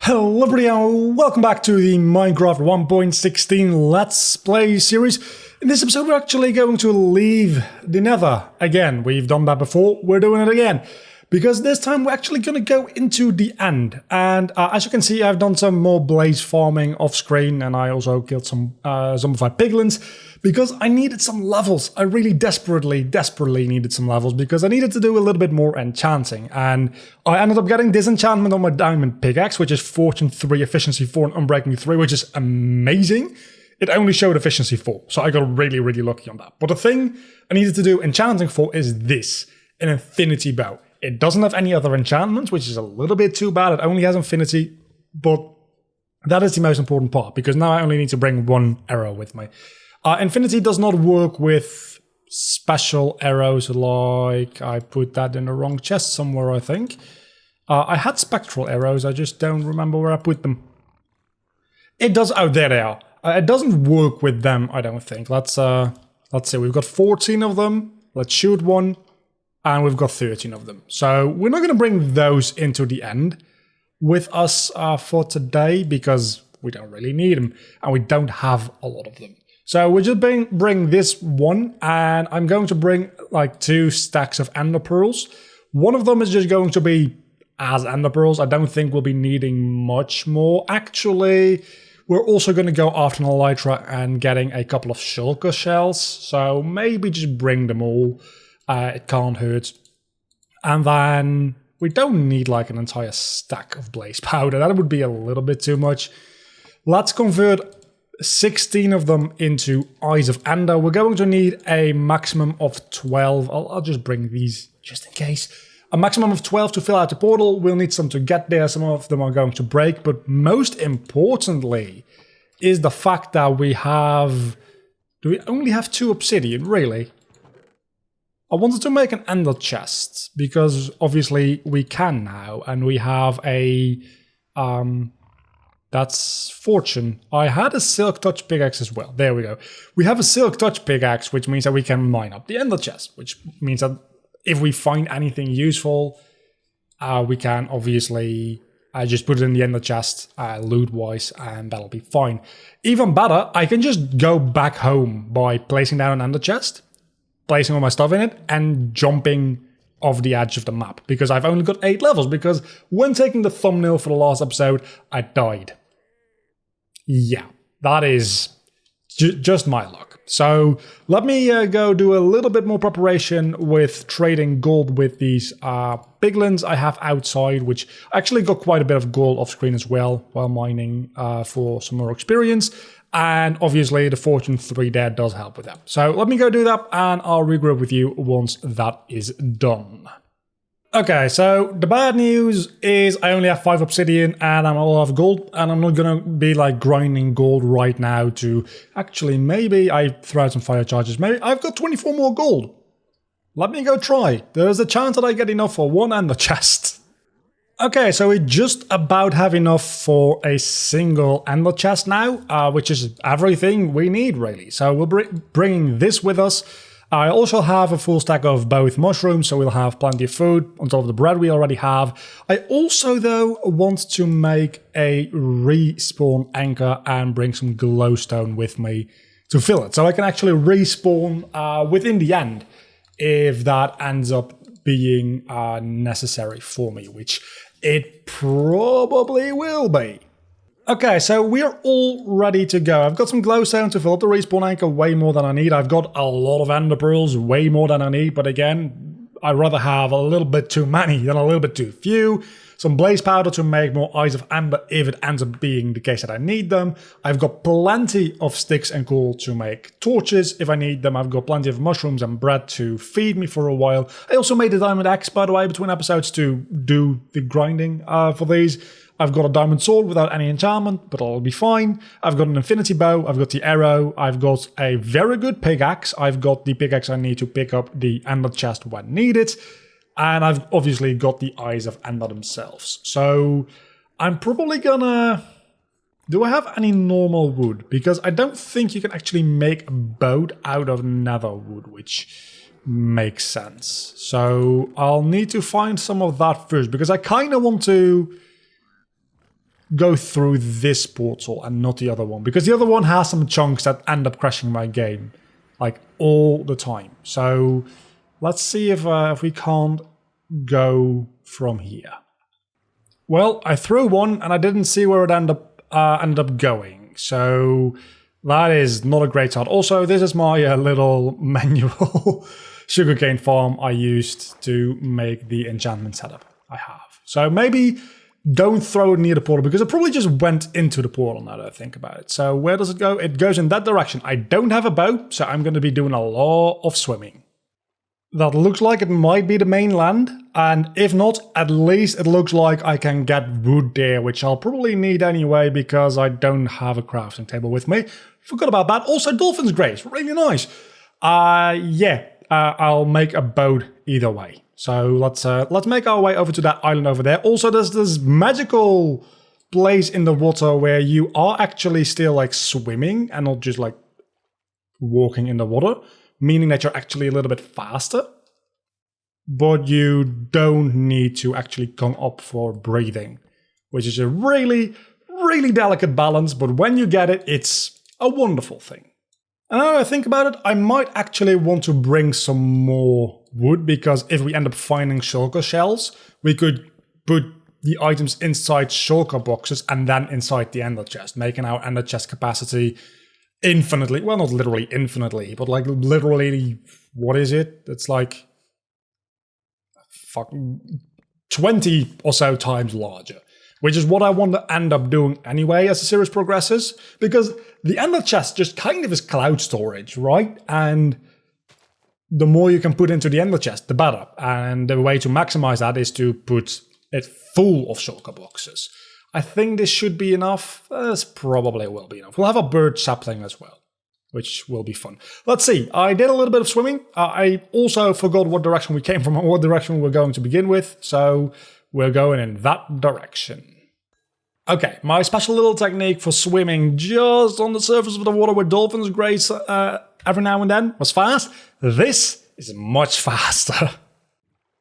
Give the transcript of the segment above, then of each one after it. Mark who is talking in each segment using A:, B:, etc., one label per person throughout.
A: Hello everybody and welcome back to the Minecraft 1.16 Let's Play series. In this episode we're actually going to leave the Nether again. We've done that before, we're doing it again. Because this time we're actually going to go into the end. And as you can see, I've done some more blaze farming off screen, and I also killed some zombified piglins because I needed some levels. I really desperately needed some levels because I needed to do a little bit more enchanting. And I ended up getting disenchantment on my diamond pickaxe, which is Fortune 3, Efficiency 4, and Unbreaking 3, which is amazing. It only showed Efficiency 4, so I got really lucky on that. But the thing I needed to do enchanting for is this, an infinity bow. It doesn't have any other enchantments, which is a little bit too bad. It only has infinity, but that is the most important part, because now I only need to bring one arrow with me. Infinity does not work with special arrows, like I put that in the wrong chest somewhere, I think. I had spectral arrows, I just don't remember where I put them. It does, oh, there they are. It doesn't work with them, I don't think. Let's see, we've got 14 of them. Let's shoot one. And we've got 13 of them. So we're not going to bring those into the end with us for today because we don't really need them. And we don't have a lot of them. So we're just bring this one. And I'm going to bring like 2 stacks of ender pearls. One of them is just going to be as ender pearls. I don't think we'll be needing much more. Actually, we're also going to go after an elytra and getting a couple of shulker shells. So maybe just bring them all. It can't hurt. And then we don't need like an entire stack of blaze powder. That would be a little bit too much. Let's convert 16 of them into Eyes of Ender. We're going to need a maximum of 12. I'll just bring these just in case. A maximum of 12 to fill out the portal. We'll need some to get there. Some of them are going to break. But most importantly is the fact that we have... Do we only have 2 obsidian, really? I wanted to make an ender chest, because obviously we can now, and we have a, that's fortune. I had a silk touch pickaxe as well, there we go. We have a silk touch pickaxe, which means that we can mine up the ender chest, which means that if we find anything useful, we can obviously just put it in the ender chest, loot-wise, and that'll be fine. Even better, I can just go back home by placing down an ender chest, placing all my stuff in it, and jumping off the edge of the map, because I've only got 8 levels, because when taking the thumbnail for the last episode, I died. Yeah, that is just my luck. So let me go do a little bit more preparation with trading gold with these piglins I have outside, which I actually got quite a bit of gold off screen as well while mining for some more experience. And obviously the Fortune 3 there does help with that. So let me go do that and I'll regroup with you once that is done. Okay, so the bad news is I only have 5 obsidian and I'm all out of gold. And I'm not going to be like grinding gold right now to... Actually, maybe I throw out some fire charges. Maybe I've got 24 more gold. Let me go try. There's a chance that I get enough for one ender chest. Okay, so we just about have enough for a single ender chest now, which is everything we need, really. So we'll bringing this with us. I also have a full stack of both mushrooms, so we'll have plenty of food on top of the bread we already have. I also, though, want to make a respawn anchor and bring some glowstone with me to fill it. So I can actually respawn within the end if that ends up being necessary for me, which it probably will be. Okay, so we're all ready to go. I've got some glowstone to fill up the respawn anchor, way more than I need. I've got a lot of ender pearls, way more than I need, but again, I'd rather have a little bit too many than a little bit too few. Some blaze powder to make more Eyes of Ender if it ends up being the case that I need them. I've got plenty of sticks and coal to make torches if I need them. I've got plenty of mushrooms and bread to feed me for a while. I also made a diamond axe, by the way, between episodes to do the grinding for these. I've got a diamond sword without any enchantment, but I'll be fine. I've got an infinity bow, I've got the arrow, I've got a very good pickaxe. I've got the pickaxe I need to pick up the ender chest when needed. And I've obviously got the Eyes of Ender themselves. So I'm probably gonna... Do I have any normal wood? Because I don't think you can actually make a boat out of nether wood, which makes sense. So I'll need to find some of that first, because I kind of want to go through this portal and not the other one, because the other one has some chunks that end up crashing my game, like all the time. So let's see if we can't go from here. Well, I threw one and I didn't see where it ended up going. So that is not a great start. Also, this is my little manual sugarcane farm I used to make the enchantment setup I have. So maybe don't throw it near the portal, because it probably just went into the portal now that I think about it. So where does it go? It goes in that direction. I don't have a boat, so I'm going to be doing a lot of swimming. That looks like it might be the mainland, and if not, at least it looks like I can get wood there, which I'll probably need anyway because I don't have a crafting table with me. Forgot about that. Also, Dolphin's Grace, really nice. I'll make a boat either way. So let's make our way over to that island over there. Also, there's this magical place in the water where you are actually still like swimming and not just like walking in the water, meaning that you're actually a little bit faster, but you don't need to actually come up for breathing, which is a really, really delicate balance, but when you get it, it's a wonderful thing. And now that I think about it, I might actually want to bring some more wood, because if we end up finding shulker shells, we could put the items inside shulker boxes and then inside the ender chest, making our ender chest capacity infinitely, well, not literally infinitely, but like literally, what is it? It's like 20 or so times larger, which is what I want to end up doing anyway as the series progresses, because the ender chest just kind of is cloud storage, right? And the more you can put into the ender chest, the better. And the way to maximize that is to put it full of shulker boxes. I think this should be enough. This probably will be enough. We'll have a bird sapling as well, which will be fun. Let's see. I did a little bit of swimming. I also forgot what direction we came from and what direction we're going to begin with. So we're going in that direction. Okay, my special little technique for swimming just on the surface of the water with Dolphin's Grace every now and then was fast. This is much faster.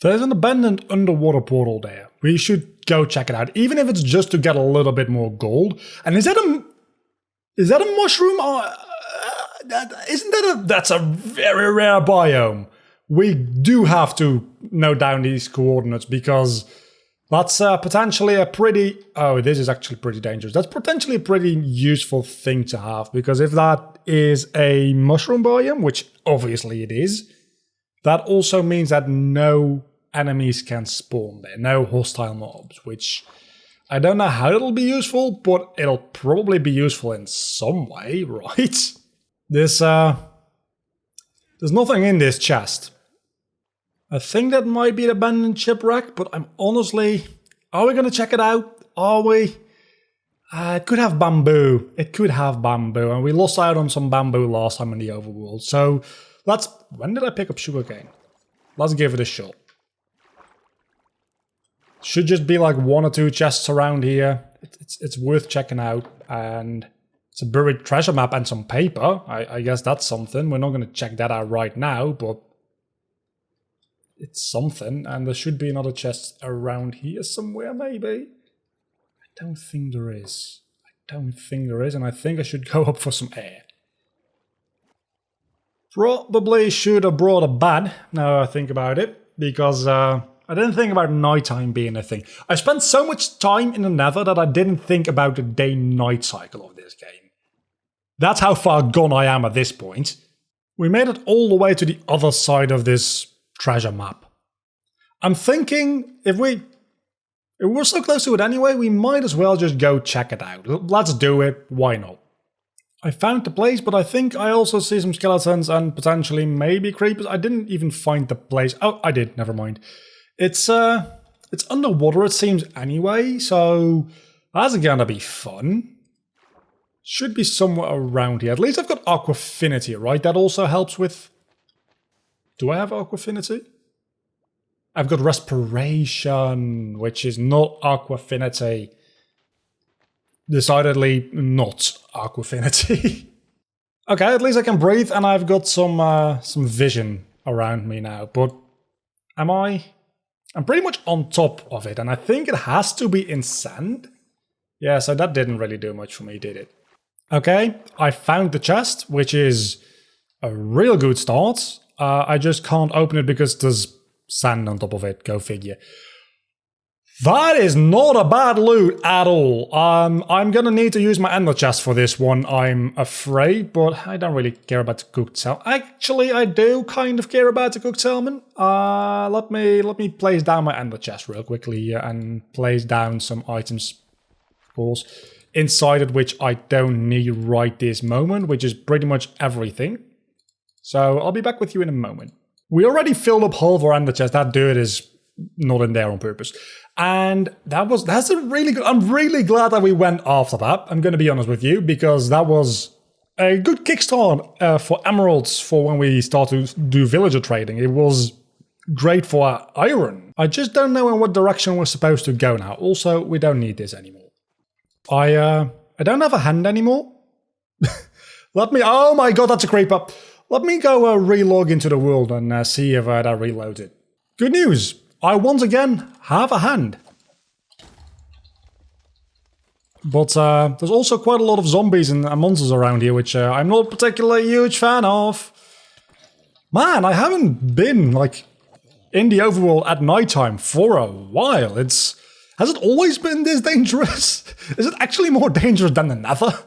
A: There's an abandoned underwater portal there. We should go check it out, even if it's just to get a little bit more gold. And is that a mushroom? That's a very rare biome. We do have to note down these coordinates, because that's potentially a pretty... Oh, this is actually pretty dangerous. That's potentially a pretty useful thing to have, because if that is a mushroom biome, which obviously it is, that also means that no enemies can spawn there, no hostile mobs, which I don't know how it'll be useful, but it'll probably be useful in some way, right? There's nothing in this chest. I think that might be an abandoned shipwreck, but I'm honestly... Are we going to check it out? Are we? It could have bamboo. It could have bamboo, and we lost out on some bamboo last time in the overworld. So let's... When did I pick up sugarcane? Let's give it a shot. Should just be like 1 or 2 chests around here. It's worth checking out, and it's a buried treasure map and some paper. I guess that's something. We're not going to check that out right now, but it's something. And there should be another chest around here somewhere, maybe. I don't think there is. And I think I should go up for some air. Probably should have brought a bed, now I think about it, because I didn't think about nighttime being a thing. I spent so much time in the Nether that I didn't think about the day-night cycle of this game. That's how far gone I am at this point. We made it all the way to the other side of this treasure map. I'm thinking if we're so close to it anyway, we might as well just go check it out. Let's do it, why not? I found the place, but I think I also see some skeletons and potentially maybe creepers. I didn't even find the place. Oh, I did, never mind. It's underwater, it seems, anyway, so that's gonna be fun. Should be somewhere around here. At least I've got Aquafinity, right? That also helps with... Do I have Aquafinity? I've got Respiration, which is not Aquafinity. Decidedly not Aquafinity. Okay, at least I can breathe, and I've got some vision around me now, but I'm pretty much on top of it, and I think it has to be in sand. Yeah, so that didn't really do much for me, did it? Okay, I found the chest, which is a real good start. I just can't open it because there's sand on top of it, go figure. That is not a bad loot at all. I'm gonna need to use my ender chest for this one, I'm afraid, but I don't really care about the cooked salmon. Actually, I do kind of care about the cooked salmon. Let me place down my ender chest real quickly here and place down some items, of course, inside it, which I don't need right this moment, which is pretty much everything. So I'll be back with you in a moment. We already filled up half our ender chest. That dirt is not in there on purpose. And that's a really good, I'm really glad that we went after that. I'm going to be honest with you, because that was a good kickstart for emeralds for when we start to do villager trading. It was great for iron. I just don't know in what direction we're supposed to go now. Also, we don't need this anymore. I don't have a hand anymore. Oh my god, that's a creeper. Let me go relog into the world and see if that reloads it. Good news. I once again have a hand. But there's also quite a lot of zombies and monsters around here, which I'm not particularly a huge fan of. Man, I haven't been, like, in the overworld at nighttime for a while. Has it always been this dangerous? Is it actually more dangerous than the Nether?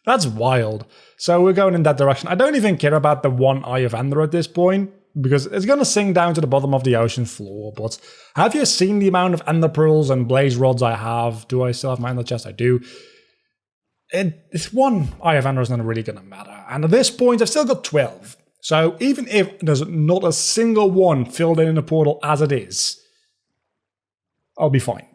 A: That's wild. So we're going in that direction. I don't even care about the one Eye of Ender at this point, because it's going to sink down to the bottom of the ocean floor. But have you seen the amount of ender pearls and blaze rods I have? Do I still have my ender chest? I do. It's one Eye of Ender is not really going to matter. And at this point, I've still got 12. So even if there's not a single one filled in the portal as it is, I'll be fine.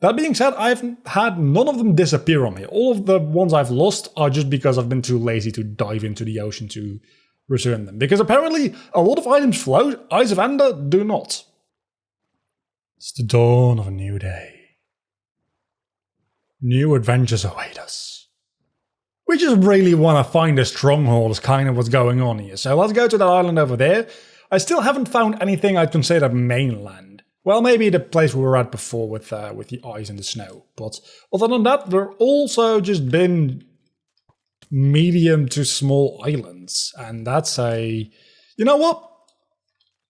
A: That being said, I've had none of them disappear on me. All of the ones I've lost are just because I've been too lazy to dive into the ocean to return them. Because apparently a lot of items float, Eyes of Ender do not. It's the dawn of a new day. New adventures await us. We just really want to find a stronghold is kind of what's going on here. So let's go to that island over there. I still haven't found anything I'd consider mainland. Well, maybe the place we were at before with the ice and the snow. But other than that, there have also just been medium to small islands. And that's a... You know what?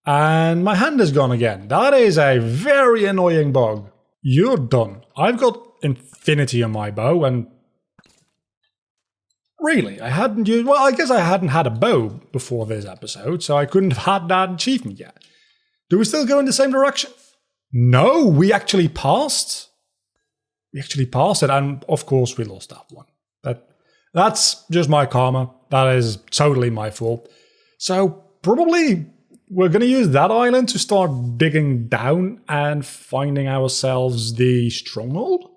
A: And my hand is gone again. That is a very annoying bug. You're done. I've got infinity on my bow and... Really, I hadn't used... Well, I guess I hadn't had a bow before this episode, so I couldn't have had that achievement yet. Do we still go in the same direction? No, we actually passed. We actually passed it, and of course we lost that one. That's just my karma. That is totally my fault. So probably we're going to use that island to start digging down and finding ourselves the stronghold.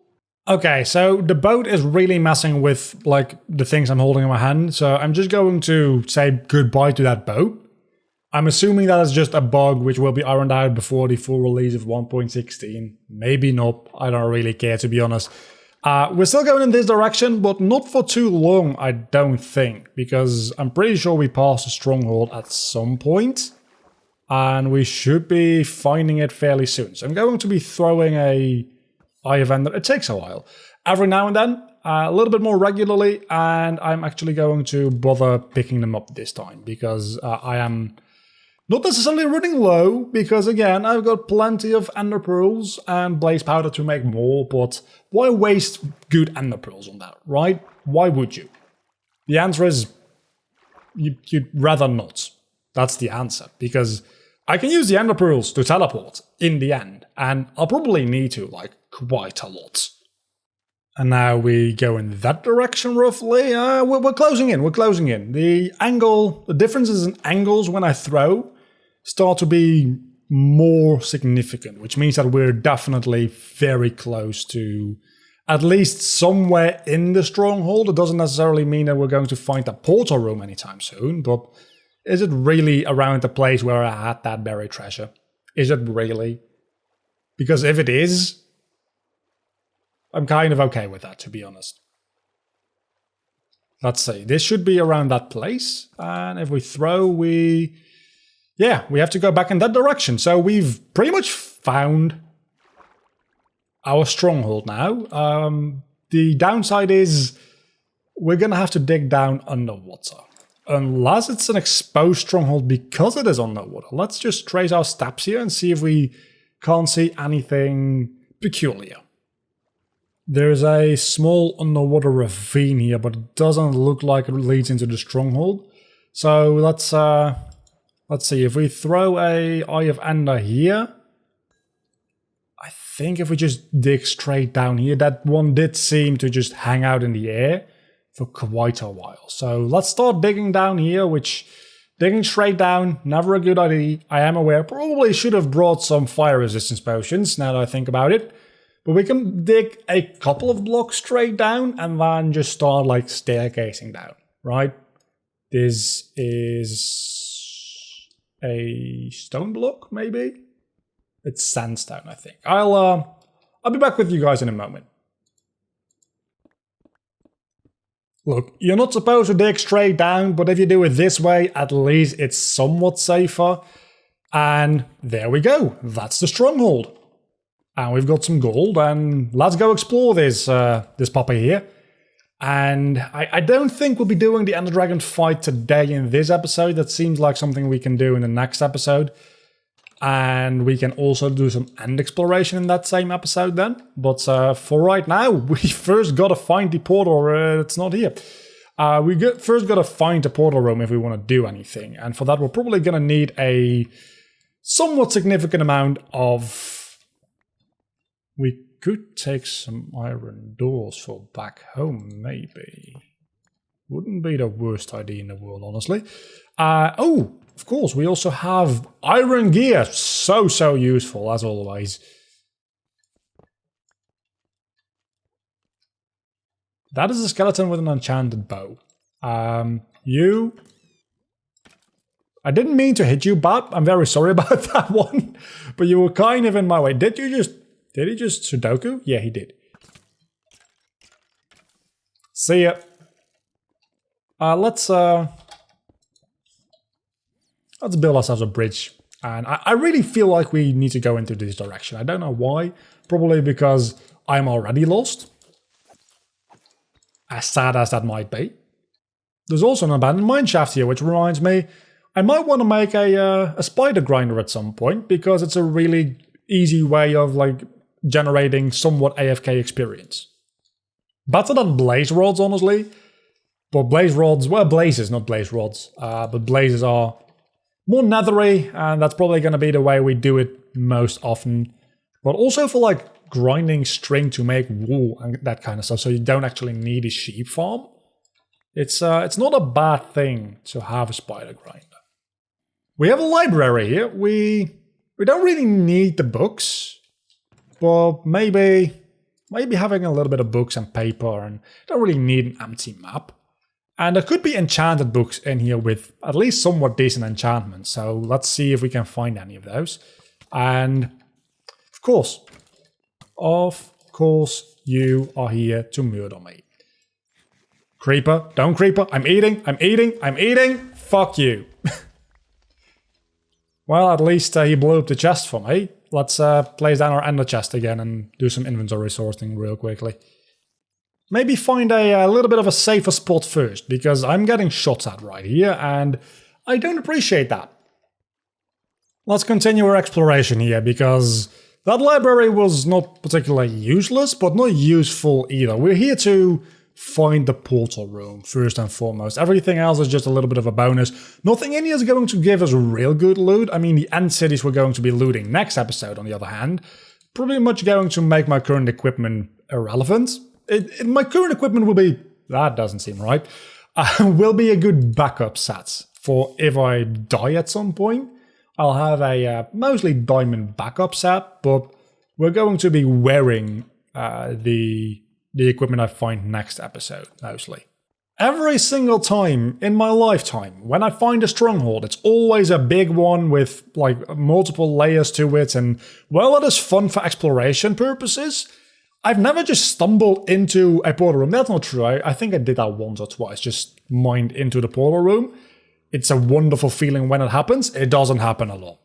A: Okay, so the boat is really messing with like the things I'm holding in my hand. So I'm just going to say goodbye to that boat. I'm assuming that is just a bug which will be ironed out before the full release of 1.16. Maybe not. I don't really care, to be honest. We're still going in this direction, but not for too long, I don't think. Because I'm pretty sure we passed a stronghold at some point. And we should be finding it fairly soon. So I'm going to be throwing a Eye of Ender. It takes a while. Every now and then, a little bit more regularly. And I'm actually going to bother picking them up this time. Because I am... not necessarily running low, because again, I've got plenty of ender pearls and blaze powder to make more, but why waste good ender pearls on that, right? Why would you? The answer is, you'd rather not. That's the answer, because I can use the ender pearls to teleport in the end, and I'll probably need to, like, quite a lot. And now we go in that direction roughly. We're closing in, The angle, the differences in angles when I throw start to be more significant, which means that we're definitely very close to at least somewhere in the stronghold. It doesn't necessarily mean that we're going to find a portal room anytime soon, but is it really around the place where I had that buried treasure? Is it really? Because if it is, I'm kind of okay with that, to be honest. Let's see, this should be around that place, and if we throw, yeah, we have to go back in that direction. So we've pretty much found our stronghold now. The downside is we're going to have to dig down underwater. Unless it's an exposed stronghold because it is underwater. Let's just trace our steps here and see if we can't see anything peculiar. There's a small underwater ravine here, but it doesn't look like it leads into the stronghold. So let's see, if we throw a Eye of Ender here, I think if we just dig straight down here, that one did seem to just hang out in the air for quite a while. So let's start digging down here, which digging straight down, never a good idea. I am aware, probably should have brought some fire resistance potions now that I think about it. But we can dig a couple of blocks straight down and then just start like staircasing down, right? This is a stone block, maybe? It's sandstone, I think. I'll be back with you guys in a moment. Look, you're not supposed to dig straight down, but if you do it this way, at least it's somewhat safer. And there we go. That's the stronghold. And we've got some gold, and let's go explore this puppy here. And I don't think we'll be doing the Ender Dragon fight today in this episode. That seems like something we can do in the next episode. And we can also do some end exploration in that same episode then. But for right now, we first gotta find the portal. It's not here. First gotta find the portal room if we want to do anything. And for that, we're probably gonna need a somewhat significant amount of... We could take some iron doors for back home, maybe. Wouldn't be the worst idea in the world, honestly. Oh! Of course, we also have iron gear. So useful, as always. That is a skeleton with an enchanted bow. You... I didn't mean to hit you, but I'm very sorry about that one. But you were kind of in my way. Did he just Sudoku? Yeah, he did. See ya. Let's build ourselves a bridge. And I really feel like we need to go into this direction. I don't know why. Probably because I'm already lost. As sad as that might be. There's also an abandoned mine shaft here, which reminds me, I might want to make a spider grinder at some point, because it's a really easy way of like generating somewhat AFK experience. Better than blaze rods, honestly. But blaze rods, well, blazes, not blaze rods. But blazes are more nethery, and that's probably going to be the way we do it most often. But also for like grinding string to make wool and that kind of stuff, so you don't actually need a sheep farm. It's not a bad thing to have a spider grinder. We have a library here. We don't really need the books, but maybe having a little bit of books and paper, and don't really need an empty map. And there could be enchanted books in here with at least somewhat decent enchantments. So let's see if we can find any of those. And of course, you are here to murder me. Creeper, don't creeper. I'm eating. Fuck you. Well, at least he blew up the chest for me. Let's place down our ender chest again and do some inventory sorting real quickly. Maybe find a little bit of a safer spot first, because I'm getting shot at right here, and I don't appreciate that. Let's continue our exploration here, because that library was not particularly useless, but not useful either. We're here to find the portal room, first and foremost. Everything else is just a little bit of a bonus. Nothing in here is going to give us real good loot. I mean, the end cities we're going to be looting next episode, on the other hand, pretty much going to make my current equipment irrelevant. My current equipment will be... That doesn't seem right. Will be a good backup set for if I die at some point. I'll have a mostly diamond backup set, but we're going to be wearing the equipment I find next episode, mostly. Every single time in my lifetime, when I find a stronghold, it's always a big one with like multiple layers to it, and while it is fun for exploration purposes, I've never just stumbled into a portal room. That's not true. I think I did that once or twice, just mined into the portal room. It's a wonderful feeling when it happens. It doesn't happen a lot.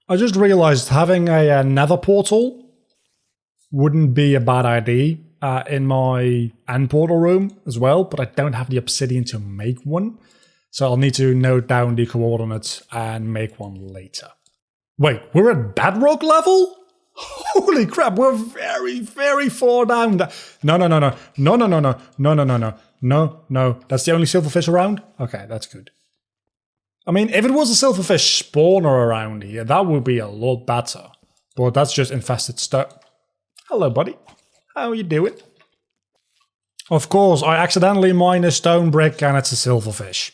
A: I just realized having a nether portal wouldn't be a bad idea in my end portal room as well, but I don't have the obsidian to make one. So I'll need to note down the coordinates and make one later. Wait, we're at bedrock level? Holy crap, we're very, very far down. No. That's the only silverfish around? Okay, that's good. I mean, if it was a silverfish spawner around here, that would be a lot better. But that's just infested stuff. Hello, buddy. How are you doing? Of course, I accidentally mined a stone brick and it's a silverfish.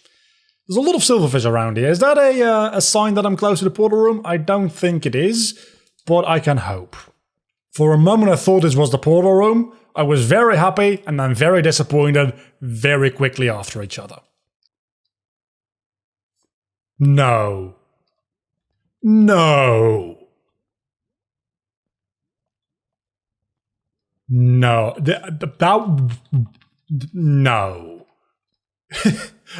A: There's a lot of silverfish around here. Is that a sign that I'm close to the portal room? I don't think it is, but I can hope. For a moment I thought this was the portal room. I was very happy and then very disappointed very quickly after each other. No. No. No. No.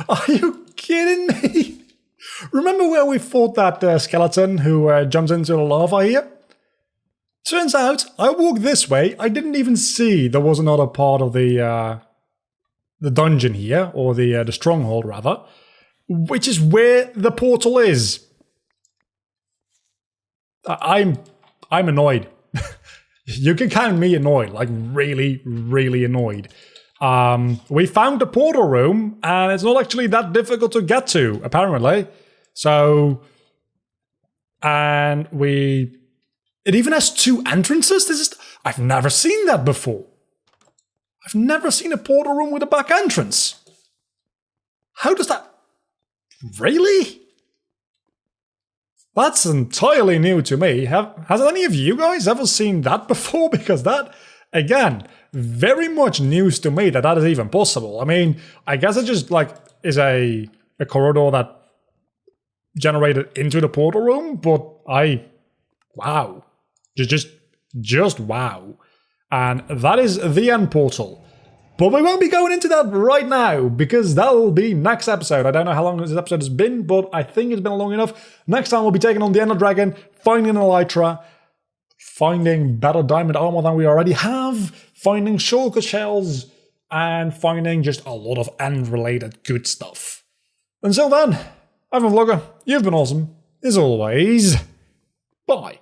A: Are you kidding me? Remember where we fought that skeleton who jumps into the lava here? Turns out, I walked this way, I didn't even see there was another part of the dungeon here, or the stronghold rather, which is where the portal is. I'm annoyed. You can count me annoyed, like really, really annoyed. We found the portal room, and it's not actually that difficult to get to, apparently. So, and it even has 2 entrances. I've never seen that before. I've never seen a portal room with a back entrance. How does that? Really? That's entirely new to me. Has any of you guys ever seen that before? Because that, again, very much news to me that is even possible. I mean, I guess it just is a corridor that generated into the portal room, but wow. Just wow. And that is the end portal. But we won't be going into that right now, because that'll be next episode. I don't know how long this episode has been, but I think it's been long enough. Next time we'll be taking on the Ender Dragon, finding an Elytra, finding better diamond armor than we already have, finding shulker shells, and finding just a lot of end-related good stuff. Until then, I've been Vlogger, you've been awesome, as always. Bye.